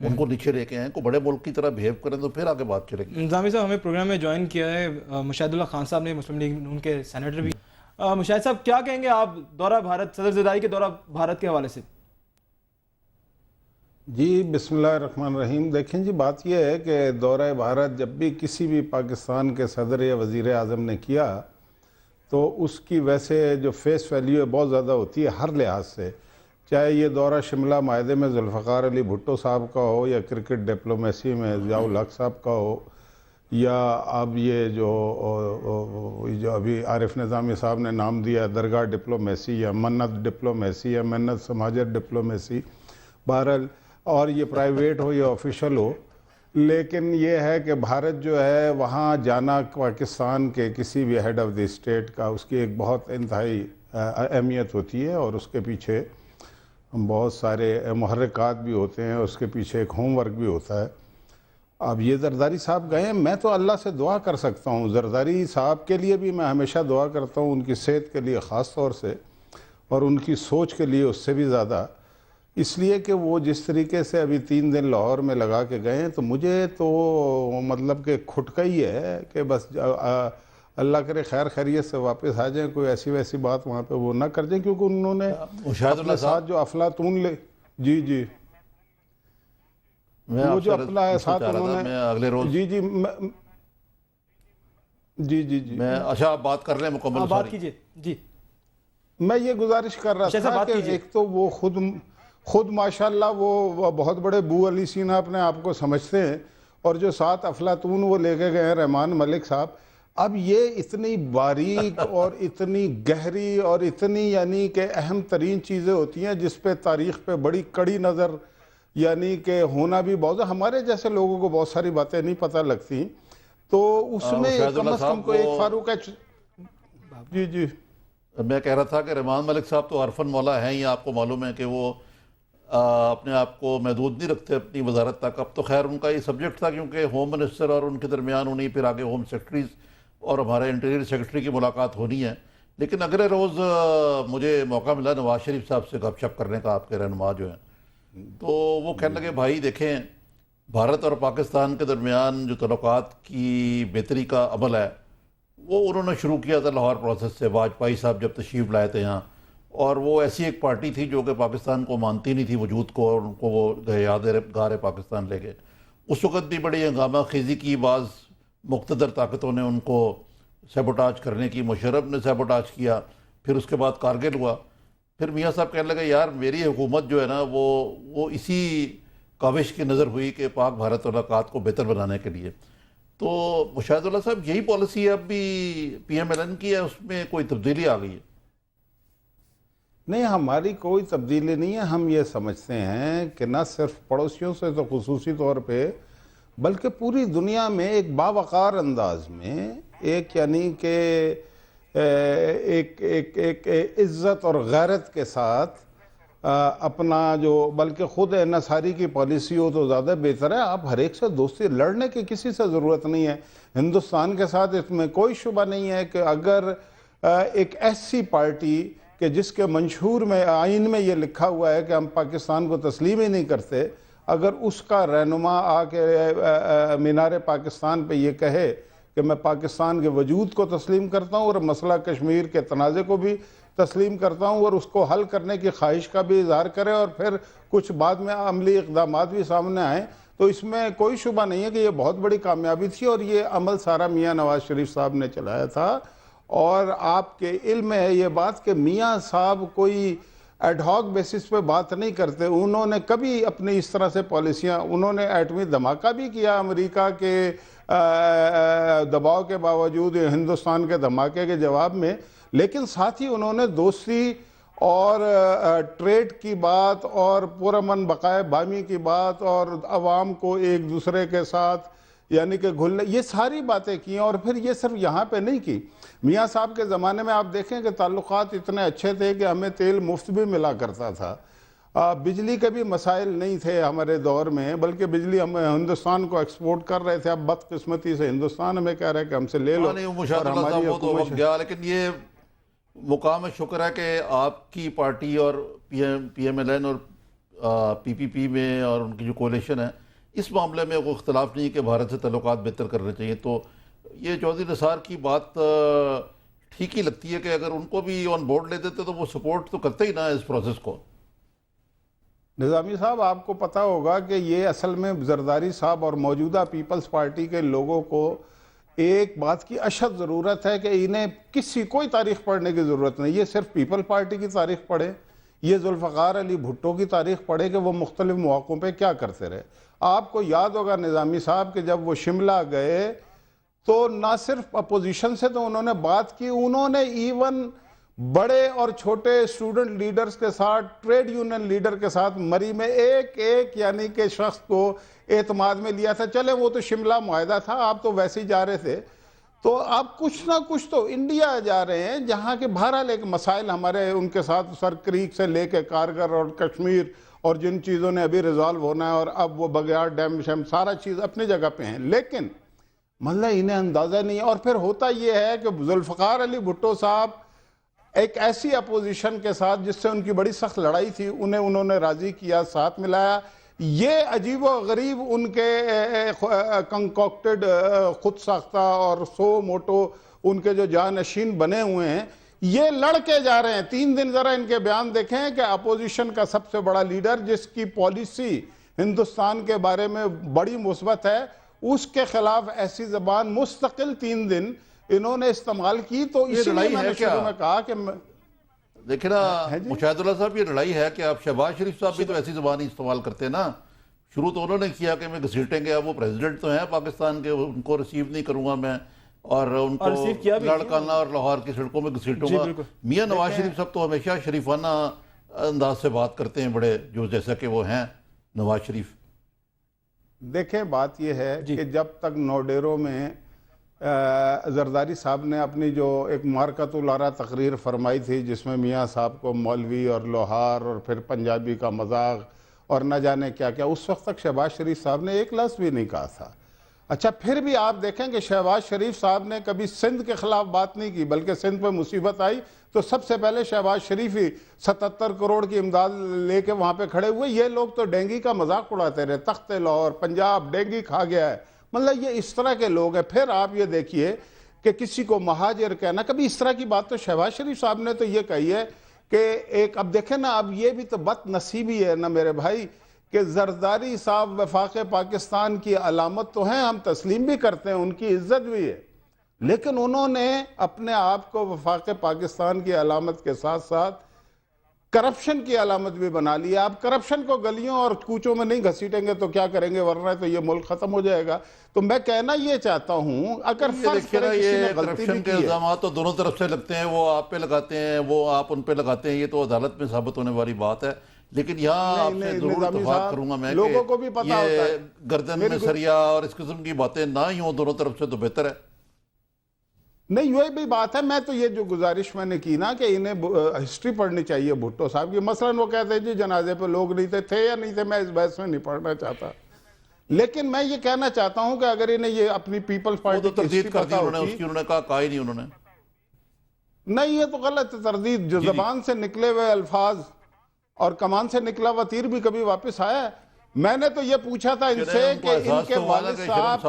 ان کو نیچے لے کے آئیں, کو بڑے ملک کی طرح بہیو کریں تو پھر آگے بات چلے گی. نظامی صاحب ہمیں پروگرام میں جوائن کیا ہے مشاہد اللہ خان صاحب نے, مسلم لیگ ان کے سینیٹر بھی. مشاہد صاحب کیا کہیں گے آپ دورہ بھارت, صدر زرداری کے دورہ بھارت کے حوالے سے؟ جی بسم اللہ الرحمن الرحیم. دیکھیں جی بات یہ ہے کہ دورہ بھارت جب بھی کسی بھی پاکستان کے صدر یا وزیر اعظم نے کیا تو اس کی ویسے جو فیس ویلیو ہے بہت زیادہ ہوتی ہے ہر لحاظ سے, چاہے یہ دورہ شملہ معاہدے میں ذوالفقار علی بھٹو صاحب کا ہو, یا کرکٹ ڈپلومیسی میں ضیاء الحق صاحب کا ہو, یا اب یہ جو ابھی عارف نظامی صاحب نے نام دیا درگاہ ڈپلومیسی, یا منت ڈپلومیسی, یا منت سماجت ڈپلومیسی, بہرحال اور یہ پرائیویٹ ہو یا آفیشل ہو. لیکن یہ ہے کہ بھارت جو ہے وہاں جانا پاکستان کے کسی بھی ہیڈ آف دی اسٹیٹ کا اس کی ایک بہت انتہائی اہمیت ہوتی ہے, اور اس کے پیچھے بہت سارے محرکات بھی ہوتے ہیں, اس کے پیچھے ایک ہوم ورک بھی ہوتا ہے. اب یہ زرداری صاحب گئے ہیں, میں تو اللہ سے دعا کر سکتا ہوں, زرداری صاحب کے لیے بھی میں ہمیشہ دعا کرتا ہوں, ان کی صحت کے لیے خاص طور سے, اور ان کی سوچ کے لیے اس سے بھی زیادہ, اس لیے کہ وہ جس طریقے سے ابھی 3 دن لاہور میں لگا کے گئے ہیں تو مجھے تو مطلب کہ کھٹکا ہی ہے کہ بس اللہ کرے خیر خیریت سے واپس آ جائیں, کوئی ایسی ویسی بات وہاں پہ وہ نہ کر دیں, کیونکہ انہوں نے اپنے ساتھ جو افلاطون لے جی وہ جو اپنا ساتھ انہوں نے اگلے روز جی میں اچھا آپ بات کر لیں مکمل بات کیجئے. جی میں یہ گزارش کر رہا تھا کہ ایک تو وہ خود ماشاءاللہ وہ بہت بڑے بو علی سینا اپنے آپ کو سمجھتے ہیں, اور جو ساتھ افلاطون وہ لے کے گئے ہیں رحمان ملک صاحب, اب یہ اتنی باریک اور اتنی گہری اور اتنی یعنی کہ اہم ترین چیزیں ہوتی ہیں جس پہ تاریخ پہ بڑی کڑی نظر یعنی کہ ہونا بھی بہت, ہمارے جیسے لوگوں کو بہت ساری باتیں نہیں پتہ لگتی, تو اس میں کم از کم کو ایک فاروق جی میں کہہ رہا تھا کہ رحمان ملک صاحب تو عرفن مولا ہیں ہی, آپ کو معلوم ہے کہ وہ اپنے آپ کو محدود نہیں رکھتے اپنی وزارت تک. اب تو خیر ان کا یہ سبجیکٹ تھا کیونکہ ہوم منسٹر اور ان کے درمیان انہیں پھر آگے ہوم سیکرٹریز اور ہمارے انٹیریئر سیکرٹری کی ملاقات ہونی ہے. لیکن اگلے روز مجھے موقع ملا نواز شریف صاحب سے گپ شپ کرنے کا, آپ کے رہنما جو ہیں, تو وہ کہنے لگے بھائی دیکھیں بھارت اور پاکستان کے درمیان جو تعلقات کی بہتری کا عمل ہے وہ انہوں نے شروع کیا تھا لاہور پروسیس سے, واجپئی صاحب جب تشریف لائے تھے یہاں, اور وہ ایسی ایک پارٹی تھی جو کہ پاکستان کو مانتی نہیں تھی وجود کو, اور ان کو وہ یاد گار پاکستان لے گئے. اس وقت بھی بڑی ہنگامہ خیزی کی, بعض مقتدر طاقتوں نے ان کو سیبوٹاج کرنے کی, مشرف نے سیبوٹاج کیا, پھر اس کے بعد کارگل ہوا. پھر میاں صاحب کہنے لگے یار میری حکومت جو ہے نا وہ اسی کاوش کی نظر ہوئی کہ پاک بھارت تعلقات کو بہتر بنانے کے لیے. تو مشاہد اللہ صاحب یہی پالیسی ہے اب بھی پی ایم ایل این کی, ہے اس میں کوئی تبدیلی آ گئی ہے؟ نہیں, ہماری کوئی تبدیلی نہیں ہے. ہم یہ سمجھتے ہیں کہ نہ صرف پڑوسیوں سے تو خصوصی طور پہ بلکہ پوری دنیا میں ایک باوقار انداز میں ایک یعنی کہ ایک عزت اور غیرت کے ساتھ اپنا جو بلکہ خود انحصاری کی پالیسی ہو تو زیادہ بہتر ہے. آپ ہر ایک سے دوستی لڑنے کی کسی سے ضرورت نہیں ہے. ہندوستان کے ساتھ اس میں کوئی شبہ نہیں ہے کہ اگر ایک ایسی پارٹی کہ جس کے منشور میں آئین میں یہ لکھا ہوا ہے کہ ہم پاکستان کو تسلیم ہی نہیں کرتے, اگر اس کا رہنما آ کے مینار پاکستان پہ یہ کہے کہ میں پاکستان کے وجود کو تسلیم کرتا ہوں اور مسئلہ کشمیر کے تنازع کو بھی تسلیم کرتا ہوں اور اس کو حل کرنے کی خواہش کا بھی اظہار کرے, اور پھر کچھ بعد میں عملی اقدامات بھی سامنے آئیں, تو اس میں کوئی شبہ نہیں ہے کہ یہ بہت بڑی کامیابی تھی. اور یہ عمل سارا میاں نواز شریف صاحب نے چلایا تھا. اور آپ کے علم ہے یہ بات کہ میاں صاحب کوئی ایڈ ہاک بیسس پہ بات نہیں کرتے. انہوں نے کبھی اپنی اس طرح سے پالیسیاں, انہوں نے ایٹمی دھماکہ بھی کیا امریکہ کے دباؤ کے باوجود, ہندوستان کے دھماکے کے جواب میں, لیکن ساتھ ہی انہوں نے دوستی اور ٹریڈ کی بات اور پرامن بقائے بامی کی بات اور عوام کو ایک دوسرے کے ساتھ یعنی کہ گھلنے, یہ ساری باتیں کی ہیں. اور پھر یہ صرف یہاں پہ نہیں کی. میاں صاحب کے زمانے میں آپ دیکھیں کہ تعلقات اتنے اچھے تھے کہ ہمیں تیل مفت بھی ملا کرتا تھا, بجلی کے بھی مسائل نہیں تھے ہمارے دور میں, بلکہ بجلی ہم ہندوستان کو ایکسپورٹ کر رہے تھے. اب بدقسمتی سے ہندوستان ہمیں کہہ رہا ہے کہ ہم سے لے لو. اور ہماری حکومت گیا, لیکن یہ مقام شکر ہے کہ آپ کی پارٹی اور پی ایم ایل این اور پی پی پی میں اور ان کی جو کولیشن ہے اس معاملے میں کوئی اختلاف نہیں ہے کہ بھارت سے تعلقات بہتر کرنے چاہیے. تو یہ چودھری نثار کی بات ٹھیک ہی لگتی ہے کہ اگر ان کو بھی آن بورڈ لے دیتے تو وہ سپورٹ تو کرتے ہی نا اس پروسیس کو. نظامی صاحب آپ کو پتا ہوگا کہ یہ اصل میں زرداری صاحب اور موجودہ پیپلز پارٹی کے لوگوں کو ایک بات کی اشد ضرورت ہے کہ انہیں کوئی تاریخ پڑھنے کی ضرورت نہیں. یہ صرف پیپل پارٹی کی تاریخ پڑھیں, یہ ذوالفقار علی بھٹو کی تاریخ پڑھیں کہ وہ مختلف مواقعوں پہ کیا کرتے رہے. آپ کو یاد ہوگا نظامی صاحب کہ جب وہ شملہ گئے تو نہ صرف اپوزیشن سے تو انہوں نے بات کی, انہوں نے ایون بڑے اور چھوٹے اسٹوڈنٹ لیڈرز کے ساتھ, ٹریڈ یونین لیڈر کے ساتھ مری میں ایک یعنی کہ شخص کو اعتماد میں لیا تھا. چلے وہ تو شملہ معاہدہ تھا, آپ تو ویسے ہی جا رہے تھے, تو آپ کچھ نہ کچھ تو انڈیا جا رہے ہیں جہاں کے بہرحال ایک مسائل ہمارے ان کے ساتھ سر کریک سے لے کے کارگر اور کشمیر اور جن چیزوں نے ابھی ریزالو ہونا ہے, اور اب وہ بگیار ڈیم شیم سارا چیز اپنی جگہ پہ ہیں, لیکن مطلب انہیں اندازہ نہیں. اور پھر ہوتا یہ ہے کہ ذوالفقار علی بھٹو صاحب ایک ایسی اپوزیشن کے ساتھ جس سے ان کی بڑی سخت لڑائی تھی, انہوں نے راضی کیا, ساتھ ملایا. یہ عجیب و غریب ان کے کنکوکٹڈ خود ساختہ اور سو موٹو ان کے جو جانشین بنے ہوئے ہیں, یہ لڑ کے جا رہے ہیں. 3 دن ذرا ان کے بیان دیکھیں کہ اپوزیشن کا سب سے بڑا لیڈر جس کی پالیسی ہندوستان کے بارے میں بڑی مثبت ہے, اس کے خلاف ایسی زبان مستقل 3 دن انہوں نے استعمال کی. تو اسی لیے میں نے شروع میں کہا کہ دیکھیں نا مشاہد اللہ صاحب, یہ لڑائی ہے کہ آپ شہباز شریف صاحب بھی تو ایسی زبان ہی استعمال کرتے ہیں نا. شروع تو انہوں نے کیا کہ میں گھسیٹیں گے, اب وہ پریزیڈنٹ تو ہیں پاکستان کے, ان کو ریسیو نہیں کروں گا میں, اور ان کو لڑکانا اور لاہور کی سڑکوں میں گھسیٹوں گا. میاں نواز شریف صاحب تو ہمیشہ شریفانہ انداز سے بات کرتے ہیں, بڑے جو جیسا کہ وہ ہیں نواز شریف. دیکھیں بات یہ ہے کہ جب تک نوڈیرو میں زرداری صاحب نے اپنی جو ایک مارکت الارا تقریر فرمائی تھی جس میں میاں صاحب کو مولوی اور لوہار اور پھر پنجابی کا مذاق اور نہ جانے کیا کیا, اس وقت تک شہباز شریف صاحب نے ایک لفظ بھی نہیں کہا تھا. اچھا پھر بھی آپ دیکھیں کہ شہباز شریف صاحب نے کبھی سندھ کے خلاف بات نہیں کی, بلکہ سندھ پہ مصیبت آئی تو سب سے پہلے شہباز شریف ہی 77 کروڑ کی امداد لے کے وہاں پہ کھڑے ہوئے. یہ لوگ تو ڈینگی کا مذاق اڑاتے رہے, تخت لاہور پنجاب ڈینگی کھا گیا ہے, مطلب یہ اس طرح کے لوگ ہیں. پھر آپ یہ دیکھیے کہ کسی کو مہاجر کہنا, کبھی اس طرح کی بات تو شہباز شریف صاحب نے تو یہ کہی ہے کہ ایک, اب دیکھیں نا, اب یہ بھی تو بد نصیبی ہے نا میرے بھائی کہ زرداری صاحب وفاق پاکستان کی علامت تو ہیں, ہم تسلیم بھی کرتے ہیں, ان کی عزت بھی ہے, لیکن انہوں نے اپنے آپ کو وفاق پاکستان کی علامت کے ساتھ ساتھ کرپشن کی علامت بھی بنا لیا. آپ کرپشن کو گلیوں اور کوچوں میں نہیں گھسیٹیں گے تو کیا کریں گے, ورنہ تو یہ ملک ختم ہو جائے گا. تو میں کہنا یہ چاہتا ہوں اگر فرض کریں کسی نے غلطی بھی کرپشن کے الزامات تو دونوں طرف سے لگتے ہیں, وہ آپ پہ لگاتے ہیں, وہ آپ ان پہ لگاتے ہیں, یہ تو عدالت میں ثابت ہونے والی بات ہے. لیکن یہاں آپ سے ضرور اتفاق کروں گا میں کہ یہ گردن میں سریا اور اس قسم کی باتیں نہ ہی ہوں دونوں طرف سے تو بہتر ہے. نہیں یہ بھی بات ہے. میں تو یہ جو گزارش میں نے کی نا کہ انہیں ہسٹری پڑھنی چاہیے بھٹو صاحب کی. مثلا وہ کہتے ہیں جی جنازے پہ لوگ نہیں تھے یا نہیں تھے, میں اس بحث میں نہیں پڑھنا چاہتا, لیکن میں یہ کہنا چاہتا ہوں کہ اگر انہیں یہ اپنی پیپلز پارٹی کی ہسٹری پتہ ہوتی, انہوں نے کہا ہی نہیں, انہوں نے نہیں, یہ تو غلط ہے تردید. جو زبان سے نکلے ہوئے الفاظ اور کمان سے نکلا ہوا تیر بھی کبھی واپس آیا ہے. میں نے تو یہ پوچھا تھا ان سے کہ ان کے والد صاحب